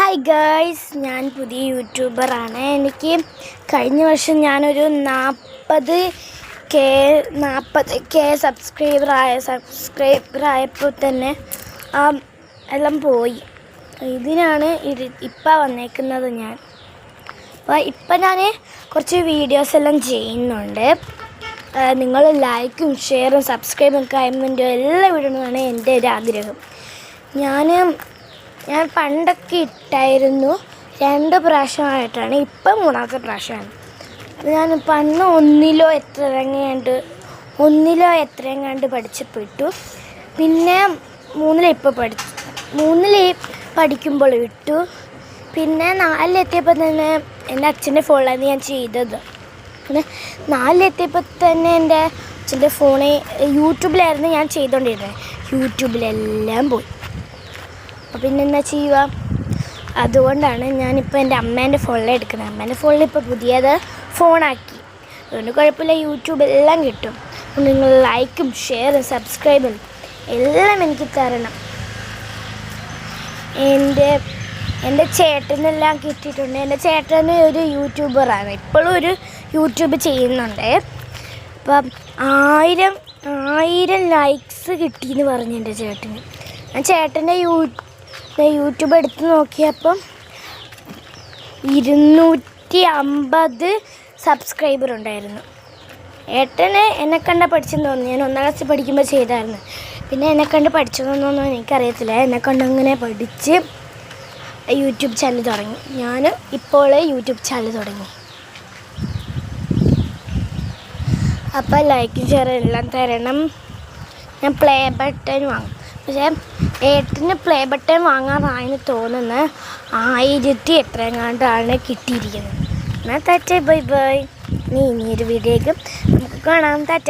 Hi guys, ഞാൻ പുതിയ യൂട്യൂബറാണ്. എനിക്ക് കഴിഞ്ഞ വർഷം ഞാനൊരു 40K സബ്സ്ക്രൈബറായപ്പോൾ തന്നെ എല്ലാം പോയി. ഇതിനാണ് ഇപ്പം വന്നേക്കുന്നത്. ഇപ്പം ഞാൻ കുറച്ച് വീഡിയോസ് എല്ലാം ചെയ്യുന്നുണ്ട്. നിങ്ങൾ ലൈക്കും ഷെയറും സബ്സ്ക്രൈബും കമൻറ്റും എല്ലാം ഇടണമെന്നാണ് എൻ്റെ ഒരു ആഗ്രഹം. ഞാൻ പണ്ടൊക്കെ ഇട്ടായിരുന്നു 2 പ്രാവശ്യമായിട്ടാണ്, ഇപ്പം 3ാമത്തെ പ്രാവശ്യമാണ്. ഞാൻ പണ്ട് ഒന്നിലോ എത്രയെങ്ങാണ്ട് പഠിച്ചപ്പോൾ ഇട്ടു. പിന്നെ 3ൽ പഠിക്കുമ്പോൾ ഇട്ടു. പിന്നെ 4ലെത്തിയപ്പോൾ തന്നെ എൻ്റെ അച്ഛൻ്റെ ഫോണിലാണ് ഞാൻ ചെയ്തത്. പിന്നെ 4ലെത്തിയപ്പോൾ തന്നെ എൻ്റെ അച്ഛൻ്റെ ഫോണിൽ യൂട്യൂബിലായിരുന്നു ഞാൻ ചെയ്തുകൊണ്ടിരുന്നത്. യൂട്യൂബിലെല്ലാം പോയി. അപ്പോൾ പിന്നെ എന്താ ചെയ്യുക? അതുകൊണ്ടാണ് ഞാനിപ്പോൾ എൻ്റെ അമ്മേൻ്റെ ഫോണിലാണ് എടുക്കുന്നത്. അമ്മേൻ്റെ ഫോണിൽ ഇപ്പോൾ പുതിയത് ഫോണാക്കി, അതുകൊണ്ട് കുഴപ്പമില്ല, യൂട്യൂബ് എല്ലാം കിട്ടും. നിങ്ങൾ ലൈക്കും ഷെയറും സബ്സ്ക്രൈബും എല്ലാം എനിക്ക് തരണം. എൻ്റെ ചേട്ടനെല്ലാം കിട്ടിയിട്ടുണ്ട്. എൻ്റെ ചേട്ടന് ഒരു യൂട്യൂബറാണ്, ഇപ്പോഴും ഒരു യൂട്യൂബ് ചെയ്യുന്നുണ്ട്. അപ്പം 1000 ലൈക്സ് കിട്ടിയെന്ന് പറഞ്ഞു എൻ്റെ ചേട്ടന്. ഞാൻ ചേട്ടൻ്റെ യൂട്യൂബ് എടുത്ത് നോക്കിയപ്പം 250 സബ്സ്ക്രൈബർ ഉണ്ടായിരുന്നു. ഏട്ടന് എന്നെ കണ്ട പഠിച്ചെന്ന് തോന്നുന്നു. ഞാൻ 1ാം ക്ലാസ്സിൽ പഠിക്കുമ്പോൾ ചെയ്തായിരുന്നു. പിന്നെ എന്നെ കണ്ട് പഠിച്ചതെന്നൊന്നും എനിക്കറിയത്തില്ല. എന്നെ കണ്ടങ്ങനെ പഠിച്ച് യൂട്യൂബ് ചാനൽ തുടങ്ങി. ഞാൻ ഇപ്പോൾ യൂട്യൂബ് ചാനൽ തുടങ്ങി. അപ്പോൾ ലൈക്കും ഷെയറും എല്ലാം തരണം. ഞാൻ പ്ലേ ബട്ടൺ വാങ്ങും. പക്ഷേ ഏട്ടന് പ്ലേ ബട്ടൺ വാങ്ങാറായെന്ന് തോന്നുന്നത് 1000 എത്രയെങ്ങാണ്ടാണ് കിട്ടിയിരിക്കുന്നത്. എന്നാൽ ടാറ്റ, ബൈ ബൈ. ഇനിയൊരു വീഡിയോയ്ക്ക് നമുക്ക് കാണാം. ടാറ്റ.